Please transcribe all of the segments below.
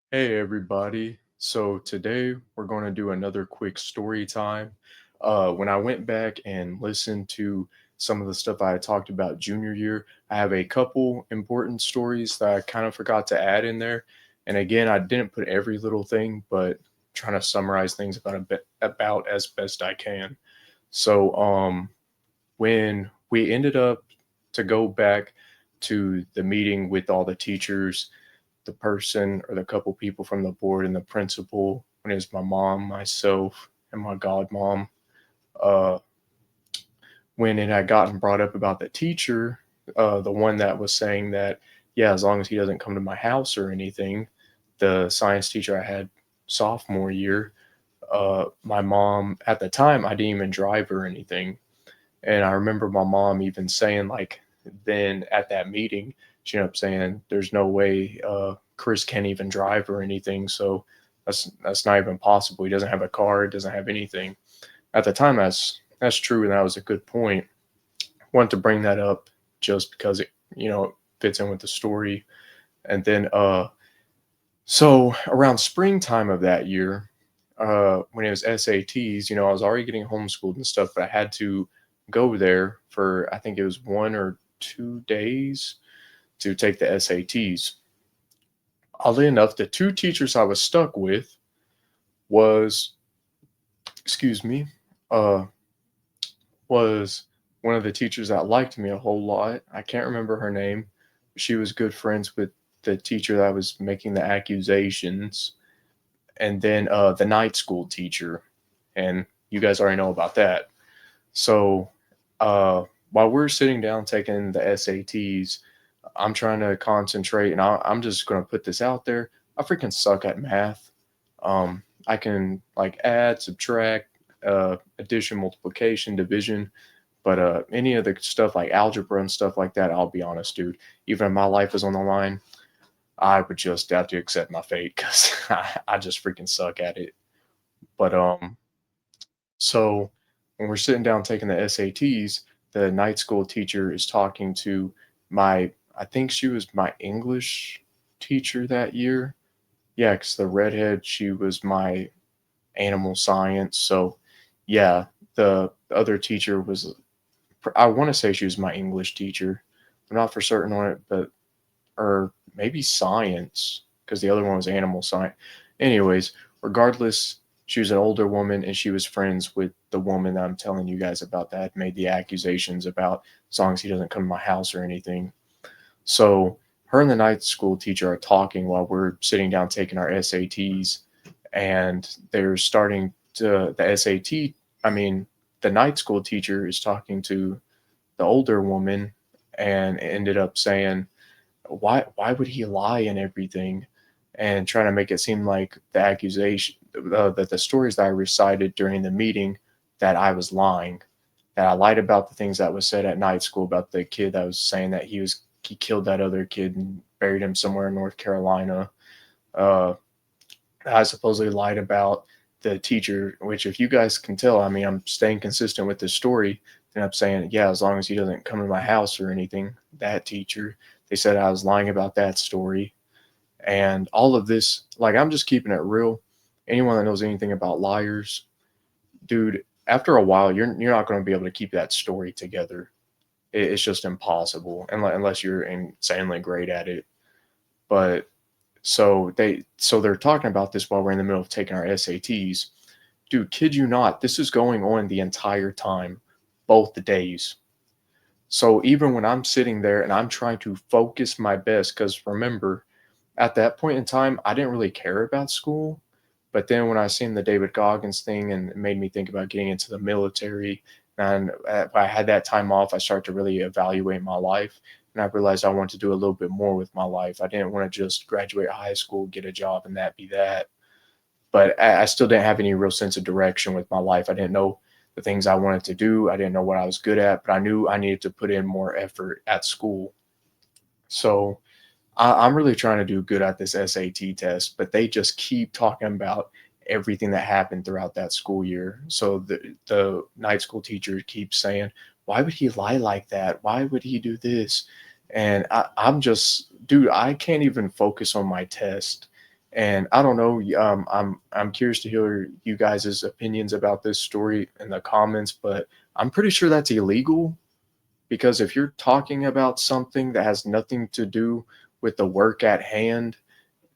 Hey everybody. So today we're going to do another quick story time. When I went back and listened to some of the stuff I had talked about junior year, I have a couple important stories that I kind of forgot to add in there. And again, I didn't put every little thing, but trying to summarize things about as best I can. So when we ended up to go back to the meeting with all the teachers, the person or the couple people from the board and the principal, when it was my mom, myself, and my godmom. Uh, when it had gotten brought up about the teacher, the one that was saying that, yeah, as long as he doesn't come to my house or anything, the science teacher I had sophomore year, my mom at the time, I didn't even drive or anything. And I remember my mom even saying, like, then at that meeting, she ended up saying, "There's no way Chris can't even drive or anything. So that's not even possible. He doesn't have a car. Doesn't have anything." At the time, that's true, and that was a good point. Want to bring that up just because it fits in with the story. And then so around springtime of that year, when it was SATs, I was already getting homeschooled and stuff, but I had to go there for I think it was 1 or 2 days to take the SATs. Oddly enough, the two teachers I was stuck with was, excuse me, uh, was one of the teachers that liked me a whole lot. I can't remember her name. She was good friends with the teacher that was making the accusations, and then the night school teacher, and you guys already know about that. So uh, while we're sitting down taking the SATs, I'm trying to concentrate, and I'm just going to put this out there. I freaking suck at math. I can like add, subtract, addition, multiplication, division, but any of the stuff like algebra and stuff like that, I'll be honest, dude. Even if my life is on the line, I would just have to accept my fate because I just freaking suck at it. But so when we're sitting down taking the SATs, the night school teacher is talking to I think she was my English teacher that year. Yeah, because the redhead, she was my animal science. So yeah, the other teacher was, I want to say she was my English teacher. I'm not for certain on it, but, or maybe science, because the other one was animal science. Anyways, regardless, she was an older woman and she was friends with the woman that I'm telling you guys about that made the accusations about as long as he doesn't come to my house or anything. So her and the night school teacher are talking while we're sitting down taking our SATs, and they're starting to the SAT. I mean, the night school teacher is talking to the older woman and ended up saying, why would he lie and everything, and trying to make it seem like the accusation, that the stories that I recited during the meeting, that I was lying, that I lied about the things that was said at night school about the kid that was saying that he killed that other kid and buried him somewhere in North Carolina. Uh, I supposedly lied about the teacher, which if you guys can tell, I mean, I'm staying consistent with this story. And I'm saying, yeah, as long as he doesn't come to my house or anything, that teacher, they said I was lying about that story. And all of this, like, I'm just keeping it real. Anyone that knows anything about liars, dude, after a while, you're not going to be able to keep that story together. It's just impossible, unless you're insanely great at it. But they're talking about this while we're in the middle of taking our SATs. Dude, kid you not, this is going on the entire time, both the days. So even when I'm sitting there and I'm trying to focus my best, because remember, at that point in time, I didn't really care about school. But then when I seen the David Goggins thing and it made me think about getting into the military, and I had that time off, I started to really evaluate my life. And I realized I wanted to do a little bit more with my life. I didn't want to just graduate high school, get a job, and that be that. But I still didn't have any real sense of direction with my life. I didn't know the things I wanted to do. I didn't know what I was good at, but I knew I needed to put in more effort at school. So I'm really trying to do good at this SAT test, but they just keep talking about everything that happened throughout that school year. So the night school teacher keeps saying, "Why would he lie like that? Why would he do this?" And I'm just, dude, I can't even focus on my test. And I don't know, I'm curious to hear you guys' opinions about this story in the comments, but I'm pretty sure that's illegal because if you're talking about something that has nothing to do with the work at hand,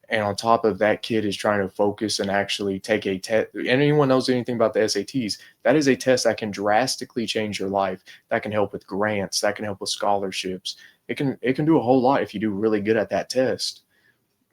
and on top of that, kid is trying to focus and actually take a test. Anyone knows anything about the SATs? That is a test that can drastically change your life. That can help with grants. That can help with scholarships. It can do a whole lot if you do really good at that test.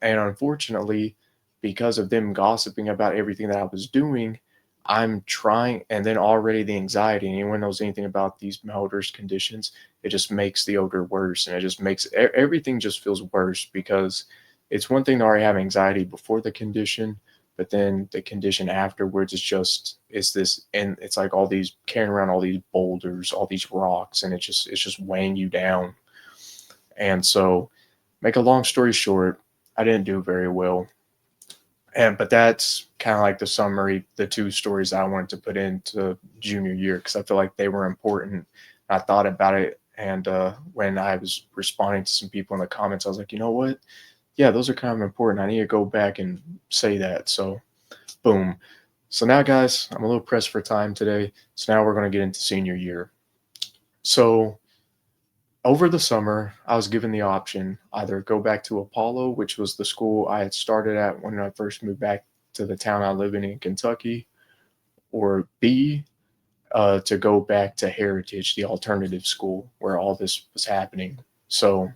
And unfortunately, because of them gossiping about everything that I was doing, I'm trying, and then already the anxiety. Anyone knows anything about these malodorous conditions? It just makes the odor worse, and it just makes everything just feels worse because it's one thing to already have anxiety before the condition, but then the condition afterwards is just it's this, and it's like all these carrying around all these boulders, all these rocks, and it's just weighing you down. And so, make a long story short, I didn't do very well. And but that's kind of like the summary, the two stories I wanted to put into junior year because I feel like they were important. I thought about it, and when I was responding to some people in the comments, I was like, you know what? Yeah, those are kind of important. I need to go back and say that. So, boom. So now, guys, I'm a little pressed for time today. So now we're going to get into senior year. So over the summer, I was given the option either go back to Apollo, which was the school I had started at when I first moved back to the town I live in Kentucky, or B, to go back to Heritage, the alternative school where all this was happening. So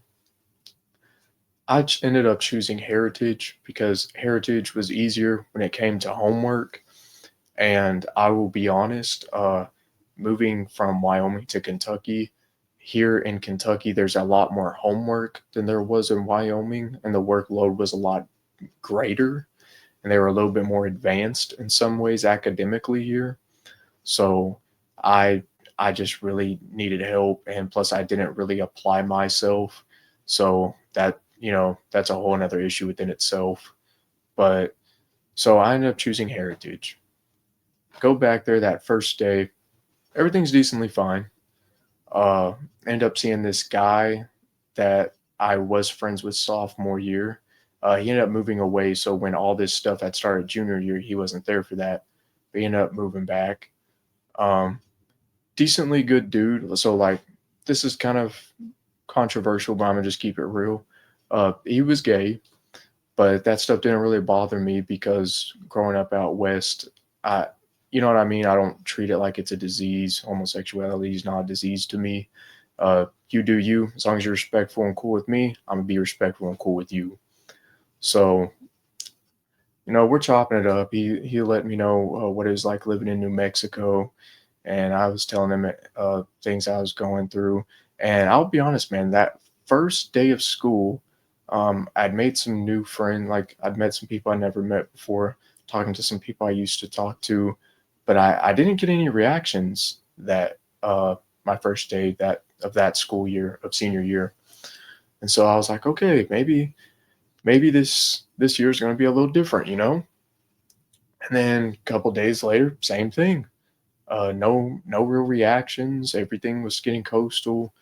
ended up choosing Heritage because Heritage was easier when it came to homework. And I will be honest, moving from Wyoming to Kentucky, here in Kentucky, there's a lot more homework than there was in Wyoming, and the workload was a lot greater, and they were a little bit more advanced in some ways academically here. So I I just really needed help, and plus I didn't really apply myself. So that's a whole another issue within itself. But so I ended up choosing Heritage. Go back there that first day, everything's decently fine. Uh, End up seeing this guy that I was friends with sophomore year. He ended up moving away, so when all this stuff had started junior year, he wasn't there for that. But he ended up moving back. Um, Decently good dude. So like, this is kind of controversial, but I'm gonna just keep it real. He was gay, but that stuff didn't really bother me because growing up out west, I, you know what I mean. I don't treat it like it's a disease. Homosexuality is not a disease to me. You do you. As long as you're respectful and cool with me, I'm gonna be respectful and cool with you. So we're chopping it up. He let me know what it was like living in New Mexico, and I was telling him things I was going through. And I'll be honest, man, that first day of school, I'd made some new friends. Like I'd met some people I never met before, talking to some people I used to talk to, but I didn't get any reactions that my first day that school year of senior year. And so I was like, okay, maybe this year is going to be a little different. And then a couple days later, same thing. No real reactions. Everything was getting coastal.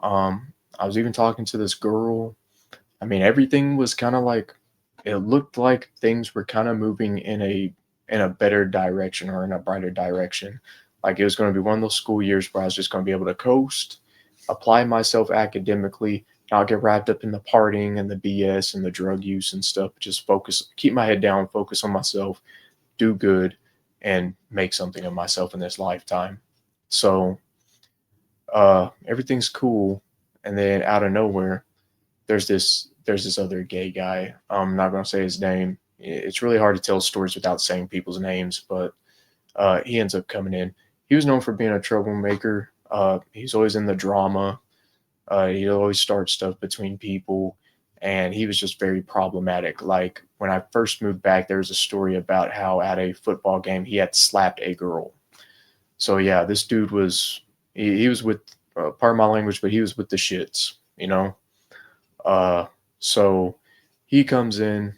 I was even talking to this girl. I mean, everything was kind of like it looked like things were kind of moving in a better direction or in a brighter direction. Like it was going to be one of those school years where I was just going to be able to coast, apply myself academically, not get wrapped up in the partying and the BS and the drug use and stuff. Just focus, keep my head down, focus on myself, do good, and make something of myself in this lifetime. So everything's cool, and then out of nowhere, there's this other gay guy. I'm not gonna say his name. It's really hard to tell stories without saying people's names, but he ends up coming in. He was known for being a troublemaker. He's always in the drama. He always starts stuff between people, and he was just very problematic. Like when I first moved back, there was a story about how at a football game he had slapped a girl. So yeah, this dude was he was with part of my language, but he was with the shits. Uh, so he comes in,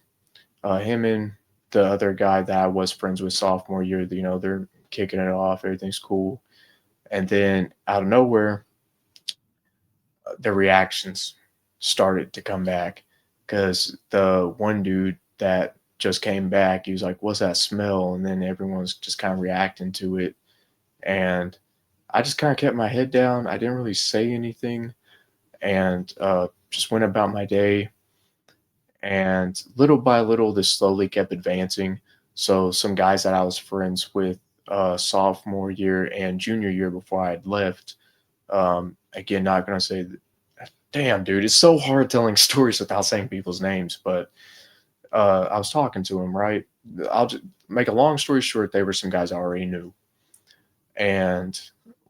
him and the other guy that I was friends with sophomore year. They're kicking it off, everything's cool, and then out of nowhere, the reactions started to come back because the one dude that just came back. He was like, "What's that smell?" And then everyone's just kind of reacting to it. And I just kind of kept my head down. I didn't really say anything and just went about my day. And little by little, this slowly kept advancing. So some guys that I was friends with sophomore year and junior year before I had left, again, not going to say, damn, dude, it's so hard telling stories without saying people's names, but I was talking to him, right? I'll just make a long story short, they were some guys I already knew. And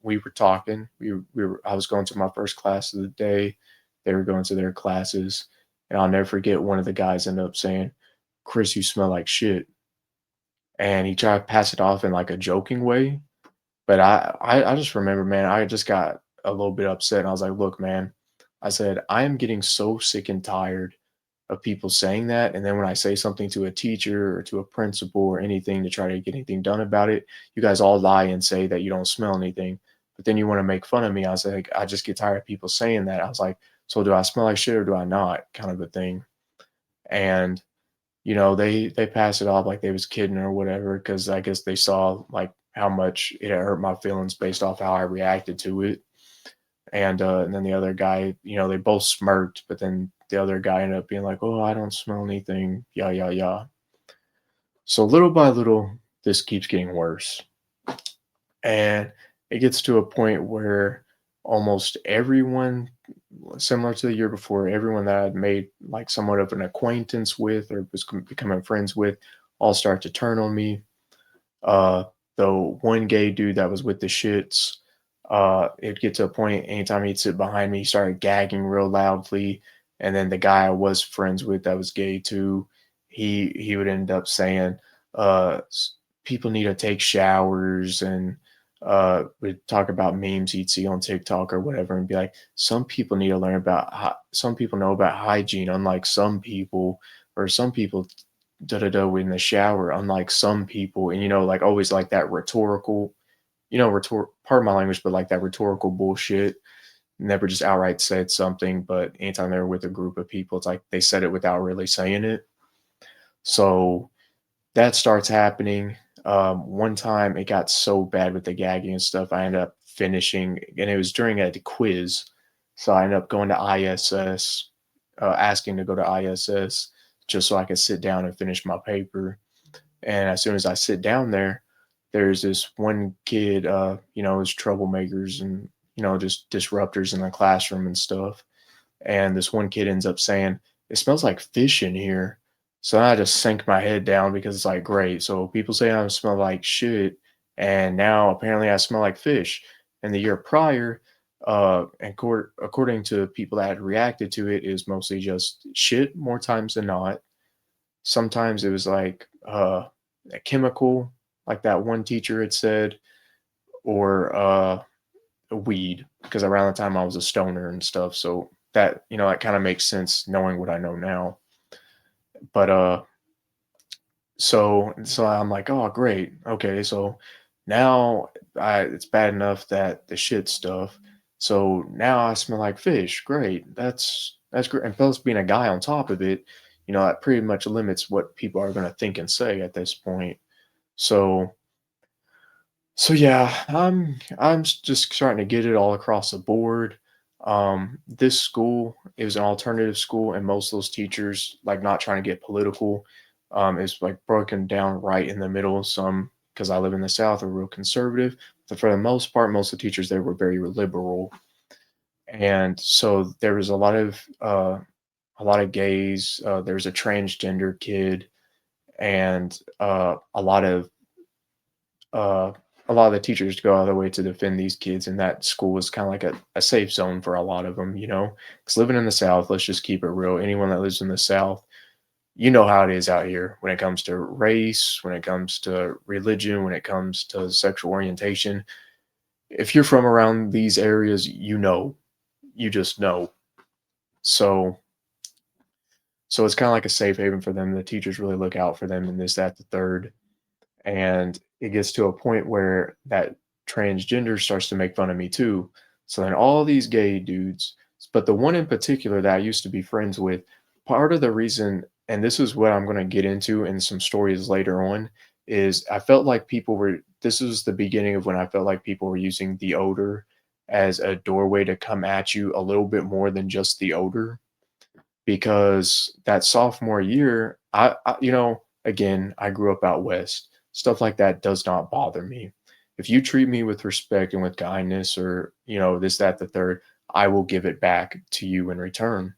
we were talking. I was going to my first class of the day. They were going to their classes. And I'll never forget one of the guys ended up saying, "Chris, you smell like shit." And he tried to pass it off in like a joking way. But I just remember, man, I just got a little bit upset. And I was like, "Look, man," I said, "I am getting so sick and tired of people saying that. And then when I say something to a teacher or to a principal or anything to try to get anything done about it, you guys all lie and say that you don't smell anything. But then you want to make fun of me." I was like, "I just get tired of people saying that." I was like, "So do I smell like shit or do I not?" Kind of a thing. And they pass it off like they was kidding or whatever, because I guess they saw like how much it hurt my feelings based off how I reacted to it. And then the other guy, they both smirked, but then the other guy ended up being like, "Oh, I don't smell anything." Yeah, yeah, yeah. So little by little, this keeps getting worse. And it gets to a point where almost everyone, similar to the year before, everyone that I'd made like somewhat of an acquaintance with or was becoming friends with, all start to turn on me. Uh, the one gay dude that was with the shits, it'd get to a point anytime he'd sit behind me, he started gagging real loudly. And then the guy I was friends with that was gay too, he would end up saying, people need to take showers, and would talk about memes he'd see on TikTok or whatever, and be like, some people need to learn about some people know about hygiene, unlike some people, or some people da da da in the shower, unlike some people. And like always like that rhetorical, pardon my language, but like that rhetorical bullshit. Never just outright said something, but anytime they're with a group of people, it's like they said it without really saying it. So that starts happening. One time it got so bad with the gagging and stuff, I ended up finishing, and it was during a quiz. So I ended up going to ISS, asking to go to ISS just so I could sit down and finish my paper. And as soon as I sit down there, there's this one kid, is troublemakers and, just disruptors in the classroom and stuff. And this one kid ends up saying, "It smells like fish in here." So I just sank my head down because it's like, great. So people say I smell like shit, and now apparently I smell like fish. And the year prior, and according to people that had reacted to it, is mostly just shit more times than not. Sometimes it was like a chemical, like that one teacher had said, or a weed, because around the time I was a stoner and stuff. So that kind of makes sense knowing what I know now. But so I'm like, oh great. Okay, so now it's bad enough that the shit stuff. So now I smell like fish. Great. That's great. And plus being a guy on top of it, that pretty much limits what people are gonna think and say at this point. So so yeah, just starting to get it all across the board. This school is an alternative school, and most of those teachers, like not trying to get political, is like broken down right in the middle. Some, because I live in the South, are real conservative, but for the most part, most of the teachers there were very liberal. And so there was a lot of gays. There was a transgender kid, and uh, a lot of the teachers go out of their way to defend these kids, and that school is kind of like a safe zone for a lot of them, because living in the South, let's just keep it real. Anyone that lives in the South, you know how it is out here when it comes to race, when it comes to religion, when it comes to sexual orientation. If you're from around these areas, you just know. So, so it's kind of like a safe haven for them. The teachers really look out for them, and this, that, the third. And it gets to a point where that transgender starts to make fun of me too. So then all these gay dudes, but the one in particular that I used to be friends with, part of the reason, and this is what I'm going to get into in some stories later on, is I felt like people were this was the beginning of when I felt like people were using the odor as a doorway to come at you a little bit more than just the odor, because that sophomore year, again, I grew up out west. Stuff like that does not bother me. If you treat me with respect and with kindness, or, this, that, the third, I will give it back to you in return.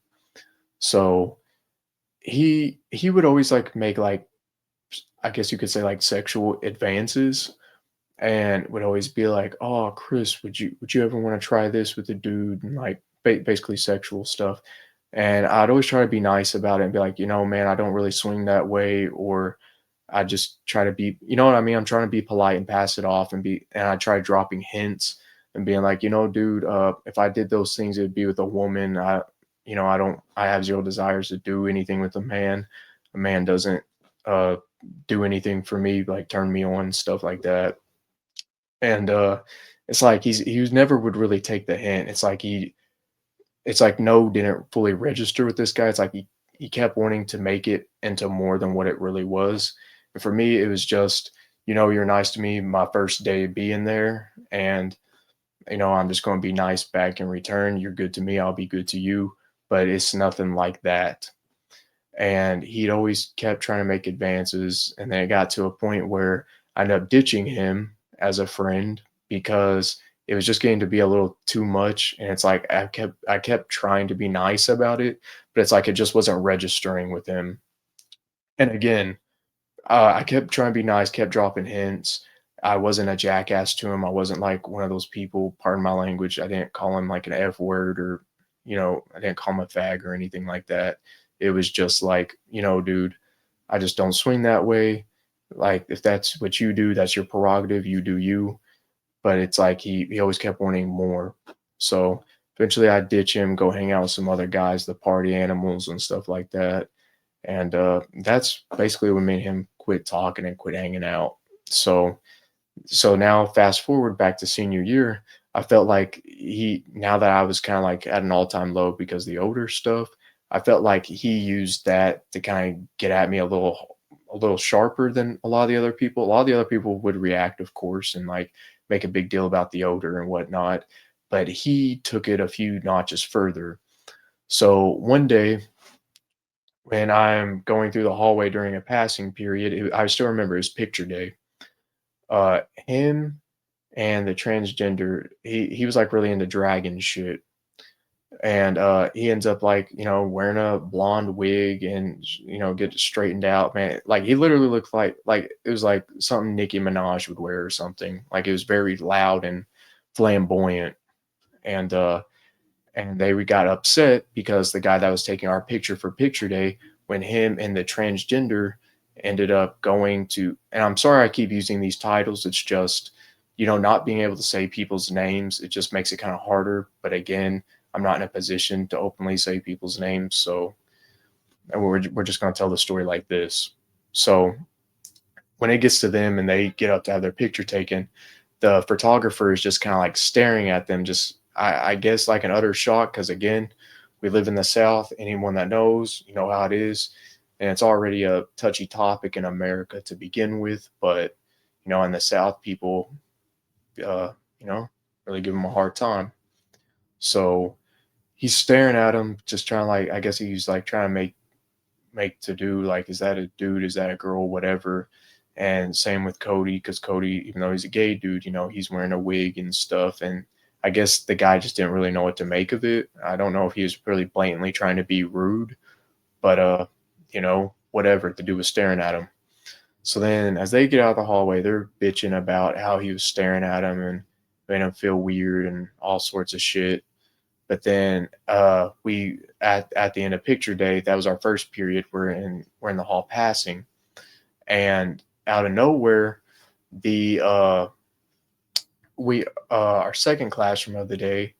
So he would always like make like, I guess you could say, like, sexual advances, and would always be like, "Oh, Chris, would you ever want to try this with a dude?" And like basically sexual stuff. And I'd always try to be nice about it and be like, man, I don't really swing that way, or I just try to be, you know what I mean? I'm trying to be polite and pass it off, and I try dropping hints and being like, dude, if I did those things, it'd be with a woman. I have zero desires to do anything with a man. A man doesn't uh, do anything for me, like turn me on, stuff like that. And it's like he was never would really take the hint. It's like no didn't fully register with this guy. It's like he kept wanting to make it into more than what it really was. And for me, it was just, you're nice to me my first day being there, and I'm just going to be nice back in return. You're good to me, I'll be good to you. But it's nothing like that. And he'd always kept trying to make advances, and then it got to a point where I ended up ditching him as a friend because it was just getting to be a little too much. And it's like I kept trying to be nice about it, but it's like it just wasn't registering with him. And again, I kept trying to be nice, kept dropping hints. I wasn't a jackass to him. I wasn't like one of those people, pardon my language. I didn't call him like an F word, or, I didn't call him a fag or anything like that. It was just like, dude, I just don't swing that way. Like, if that's what you do, that's your prerogative. You do you. But it's like he always kept wanting more. So eventually I ditch him, go hang out with some other guys, the party animals and stuff like that. And that's basically what made him quit talking and quit hanging out. So now fast forward back to senior year, I felt like now that I was kind of like at an all-time low because the older stuff, I felt like he used that to kind of get at me a little sharper than a lot of the other people. A lot of the other people would react, of course, and like make a big deal about the odor and whatnot, but he took it a few notches further. So one day when I'm going through the hallway during a passing period, I still remember, his picture day. Him and the transgender, he was like really into dragon shit, and he ends up like, wearing a blonde wig and get it straightened out, man. Like, he literally looked like it was like something Nicki Minaj would wear or something. Like, it was very loud and flamboyant. And we got upset because the guy that was taking our picture for picture day, when him and the transgender ended up going to, and I'm sorry I keep using these titles, it's just, not being able to say people's names, it just makes it kind of harder. But again, I'm not in a position to openly say people's names, so we're just going to tell the story like this. So when it gets to them and they get up to have their picture taken, the photographer is just kind of like staring at them, just, I guess, like an utter shock, because again, we live in the South. Anyone that knows, you know how it is, and it's already a touchy topic in America to begin with. But in the South, people, uh, you know, really give him a hard time. So he's staring at him, just trying to, like, I guess he's like trying to make to do, like, is that a dude, is that a girl, whatever. And same with Cody, because Cody, even though he's a gay dude, he's wearing a wig and stuff. And I guess the guy just didn't really know what to make of it. I don't know if he was really blatantly trying to be rude, but whatever. The dude was staring at him. So then as they get out of the hallway, they're bitching about how he was staring at him and made him feel weird and all sorts of shit. But then we at the end of picture day, that was our first period. We're in the hall passing, and out of nowhere, the we our second classroom of the day,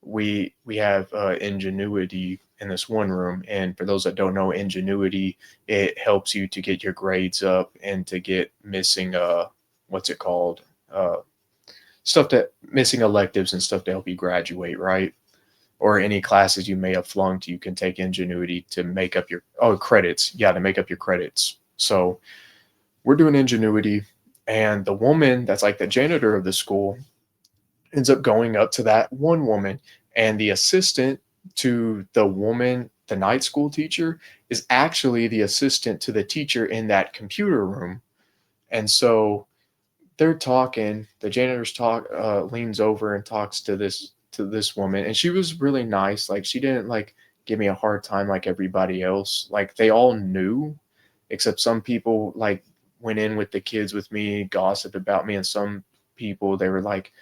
we have ingenuity in this one room. And for those that don't know, ingenuity, it helps you to get your grades up and to get missing what's it called, stuff that missing electives and stuff to help you graduate, right? or any classes you may have flunked, you can take Ingenuity to make up your credits. Yeah, to make up your credits. So we're doing Ingenuity, and the woman that's like the janitor of the school ends up going up to that one woman, and the assistant to the woman, the night school teacher, is actually the assistant to the teacher in that computer room. And so they're talking. The janitor's talk leans over and talks to this woman, and she was really nice. Like she didn't like give me a hard time like everybody else. Like they all knew, except some people like went in with the kids with me, gossiped about me, and some people they were like,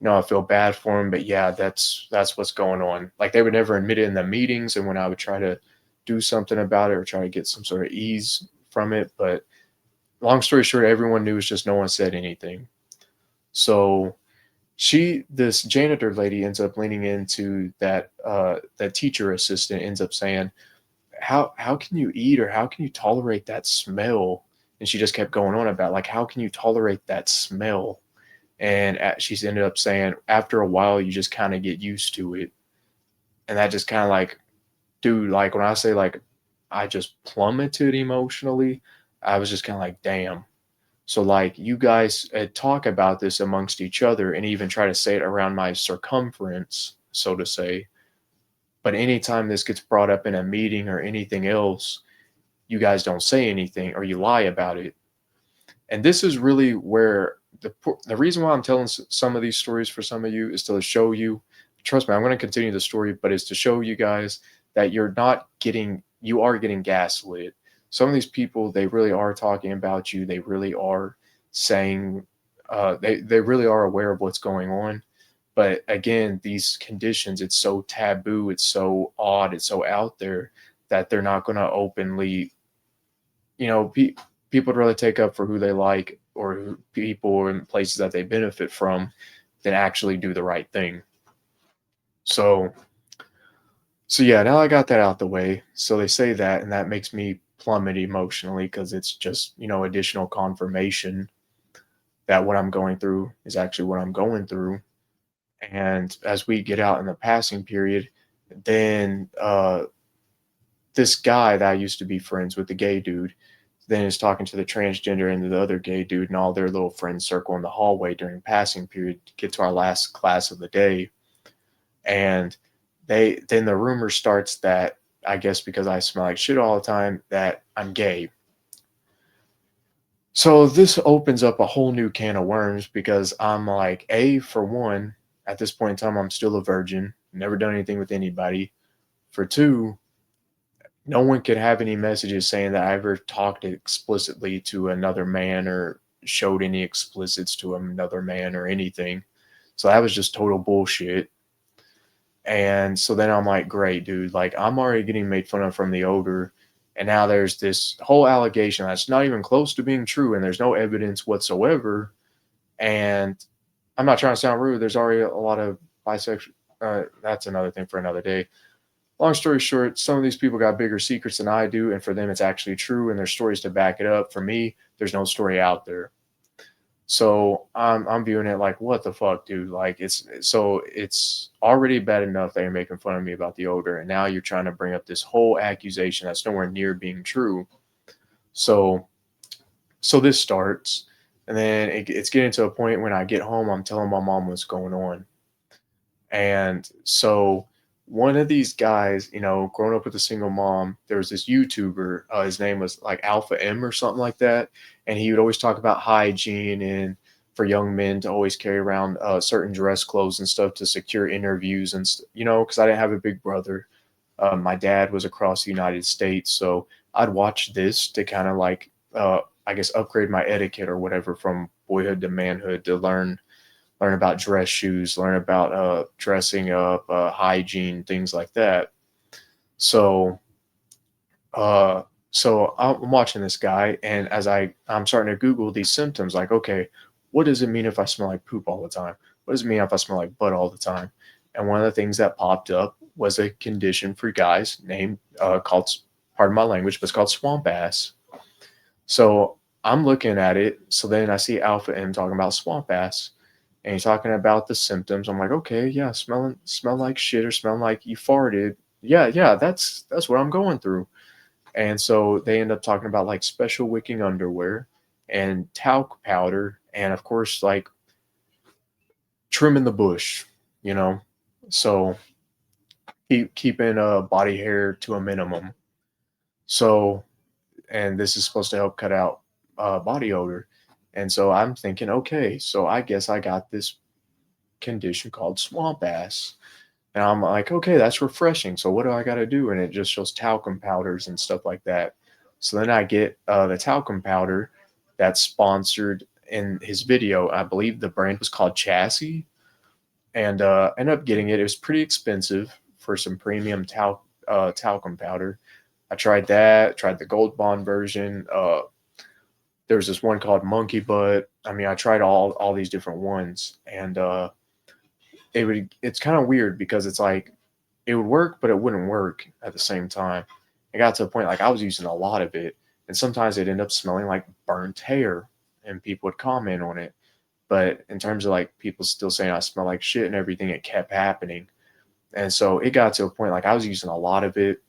no, I feel bad for him, but yeah, that's what's going on. Like they would never admit it in the meetings, and when I would try to do something about it or try to get some sort of ease from it, but long story short, everyone knew. It's just no one said anything. So this janitor lady ends up leaning into that teacher assistant, ends up saying, how can you eat or how can you tolerate that smell? And she just kept going on about like, how can you tolerate that smell? And she's ended up saying, after a while, you just kind of get used to it. And that just kind of like, dude, like when I say like, I just plummeted emotionally, I was just kind of like, damn. So like you guys talk about this amongst each other and even try to say it around my circumference, so to say. But anytime this gets brought up in a meeting or anything else, you guys don't say anything or you lie about it. And this is really where the reason why I'm telling some of these stories for some of you is to show you, trust me, I'm going to continue the story, but it's to show you guys that you are getting gaslit. Some of these people, they really are talking about you. They really are saying, they really are aware of what's going on. But again, these conditions, it's so taboo, it's so odd, it's so out there that they're not going to openly, people would rather take up for who they like or people in places that they benefit from than actually do the right thing. So, so yeah, now I got that out the way. So they say that, and that makes me plummet emotionally because it's just, additional confirmation that what I'm going through is actually what I'm going through. And as we get out in the passing period, then this guy that I used to be friends with, the gay dude, then is talking to the transgender and the other gay dude, and all their little friends circle in the hallway during passing period to get to our last class of the day. And then the rumor starts that, I guess because I smell like shit all the time, that I'm gay. So this opens up a whole new can of worms because I'm like, for one, at this point in time, I'm still a virgin, never done anything with anybody. For two, no one could have any messages saying that I ever talked explicitly to another man or showed any explicits to another man or anything. So that was just total bullshit. And so then I'm like, great, dude. Like, I'm already getting made fun of from the odor. And now there's this whole allegation that's not even close to being true. And there's no evidence whatsoever. And I'm not trying to sound rude. There's already a lot of bisexual. That's another thing for another day. Long story short, some of these people got bigger secrets than I do, and for them, it's actually true, and there's stories to back it up. For me, there's no story out there. So I'm viewing it like, what the fuck, dude? Like it's already bad enough that you're making fun of me about the odor, and now you're trying to bring up this whole accusation that's nowhere near being true. So so this starts, and then it's getting to a point when I get home, I'm telling my mom what's going on. And so one of these guys, growing up with a single mom, there was this YouTuber. His name was like Alpha M or something like that. And he would always talk about hygiene and for young men to always carry around certain dress clothes and stuff to secure interviews. And, because I didn't have a big brother. My dad was across the United States. So I'd watch this to kind of like, I guess, upgrade my etiquette or whatever from boyhood to manhood to learn about dress shoes, learn about dressing up, hygiene, things like that. So, so I'm watching this guy, and as I'm starting to Google these symptoms, like, okay, what does it mean if I smell like poop all the time? What does it mean if I smell like butt all the time? And one of the things that popped up was a condition for guys named called, pardon my language, but it's called swamp ass. So I'm looking at it. So then I see Alpha M talking about swamp ass. and he's talking about the symptoms. I'm like, okay, yeah, smell like shit or smell like you farted. Yeah, yeah, that's what I'm going through. And so they end up talking about like special wicking underwear and talc powder, and of course like trimming the bush, you know. So keeping body hair to a minimum. So, and this is supposed to help cut out body odor. And so I'm thinking, okay, so I guess I got this condition called swamp ass. And I'm like, okay, that's refreshing. So what do I got to do? And it just shows talcum powders and stuff like that. So then I get the talcum powder that's sponsored in his video. I believe the brand was called Chassis, and ended up getting it. It was pretty expensive for some premium talcum powder. I tried that. Tried the Gold Bond version. There was this one called Monkey Butt. I mean, I tried all these different ones, and it's kind of weird because it's like it would work, but it wouldn't work at the same time. It got to a point like I was using a lot of it, and sometimes it'd end up smelling like burnt hair, and people would comment on it. But in terms of like people still saying I smell like shit and everything, it kept happening. And so it got to a point like I was using a lot of it.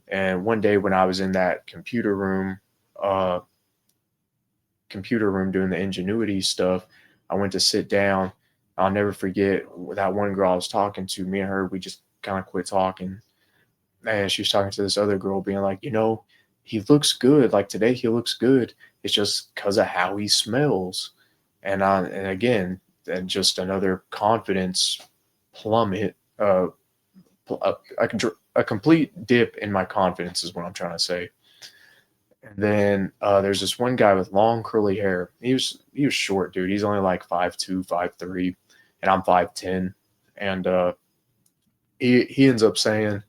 And one day when I was in that uh, computer room doing the ingenuity stuff, I went to sit down. I'll never forget that one girl I was talking to. Me and her, we just kind of quit talking, and she was talking to this other girl, being like, he looks good. Like today, he looks good. It's just because of how he smells. And again, and just another confidence plummet. A complete dip in my confidence is what I'm trying to say. And then there's this one guy with long curly hair. He was short, dude. He's only like 5'2", 5'3", and I'm 5'10". And he ends up saying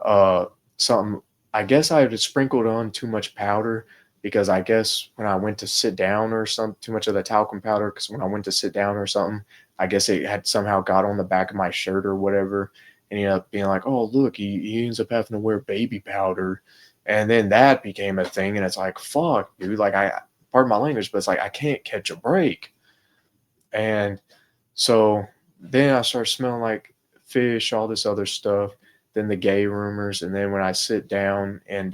uh, something. I guess I had sprinkled on too much powder because I guess when I went to sit down or some too much of the talcum powder, because when I went to sit down or something, I guess it had somehow got on the back of my shirt or whatever, and he ended up being like, "Oh, look, he ends up having to wear baby powder," and then that became a thing, and it's like, "Fuck, dude!" Like pardon my language, but it's like I can't catch a break, and so then I start smelling like fish, all this other stuff, then the gay rumors. And then when I sit down and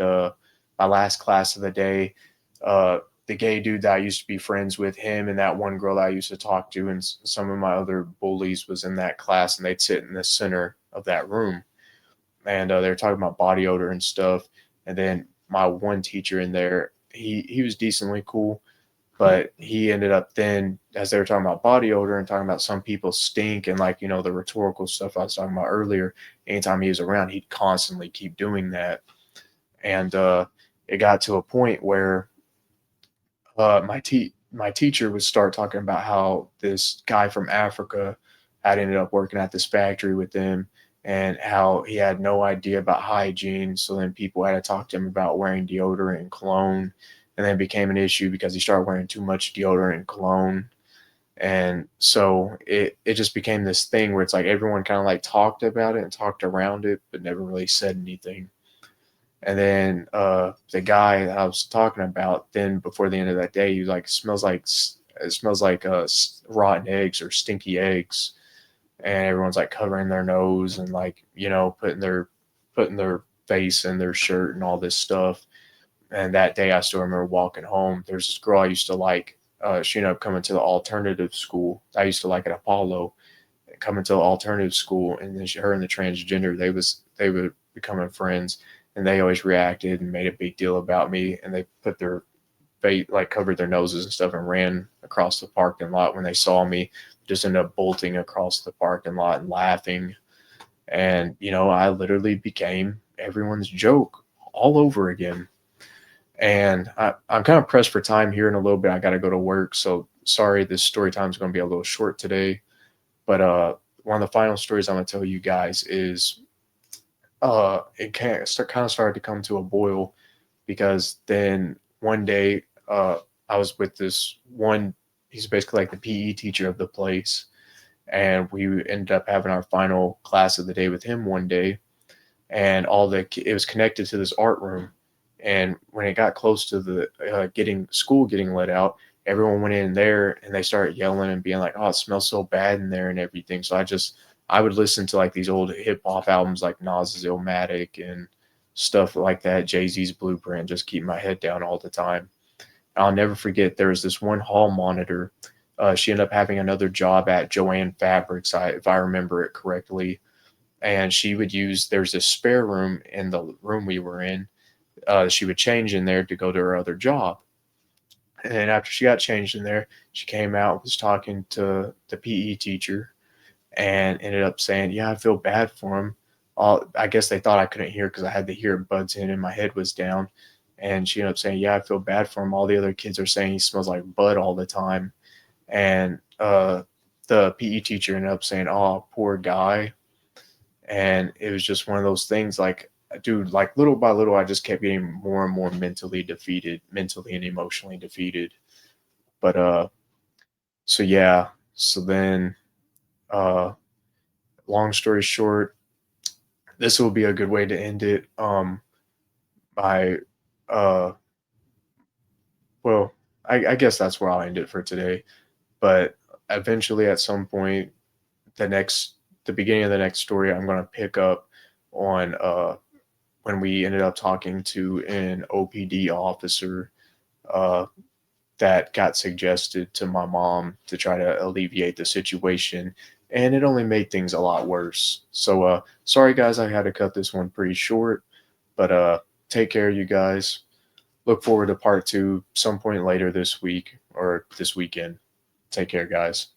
my last class of the day, the gay dude that I used to be friends with, him and that one girl that I used to talk to, and some of my other bullies was in that class, and they'd sit in the center of that room. And they were talking about body odor and stuff. And then my one teacher in there, he was decently cool, but he ended up then, as they were talking about body odor and talking about some people stink and like, the rhetorical stuff I was talking about earlier, anytime he was around, he'd constantly keep doing that. And it got to a point where my teacher would start talking about how this guy from Africa had ended up working at this factory with them, and how he had no idea about hygiene. So then people had to talk to him about wearing deodorant and cologne, and then it became an issue because he started wearing too much deodorant and cologne. And so it just became this thing where it's like everyone kind of like talked about it and talked around it, but never really said anything. And then the guy that I was talking about, then before the end of that day, he was like, it smells like rotten eggs or stinky eggs, and everyone's like covering their nose and like putting their face in their shirt and all this stuff. And that day, I still remember walking home. There's this girl I used to like. She ended up coming to the alternative school. I used to like at Apollo, coming to the alternative school, and then her and the transgender, they were becoming friends, and they always reacted and made a big deal about me, and they put their face like covered their noses and stuff and ran across the parking lot when they saw me, just ended up bolting across the parking lot and laughing. And I literally became everyone's joke all over again. And I'm kind of pressed for time here in a little bit. I got to go to work, so sorry this story time is going to be a little short today. But one of the final stories I'm going to tell you guys is it kind of started to come to a boil, because then one day I was with this one. He's basically like the PE teacher of the place, and we ended up having our final class of the day with him one day, and it was connected to this art room. And when it got close to the getting let out, everyone went in there and they started yelling and being like, "Oh, it smells so bad in there," and everything. So I would listen to like these old hip hop albums like Nas's Illmatic and stuff like that, Jay Z's Blueprint, just keep my head down all the time. I'll never forget there was this one hall monitor. She ended up having another job at Joanne Fabrics, if I remember it correctly. And she would use, there's this spare room in the room we were in. She would change in there to go to her other job. And after she got changed in there, she came out, was talking to the PE teacher, and ended up saying, "Yeah, I feel bad for him." I guess they thought I couldn't hear because I had the hearing buds in and my head was down. And she ended up saying, "Yeah, I feel bad for him. All the other kids are saying he smells like bud all the time." And the PE teacher ended up saying, "Oh, poor guy." And it was just one of those things like, dude, like little by little, I just kept getting more and more mentally defeated, mentally and emotionally defeated. But so yeah, so then, uh, long story short, this will be a good way to end it. By, uh, well, I guess that's where I'll end it for today. But eventually, at some point, the next, the beginning of the next story, I'm gonna pick up on when we ended up talking to an OPD officer uh, that got suggested to my mom to try to alleviate the situation, and it only made things a lot worse. So sorry guys, I had to cut this one pretty short, but take care you guys. Look forward to part 2 some point later this week or this weekend. Take care guys.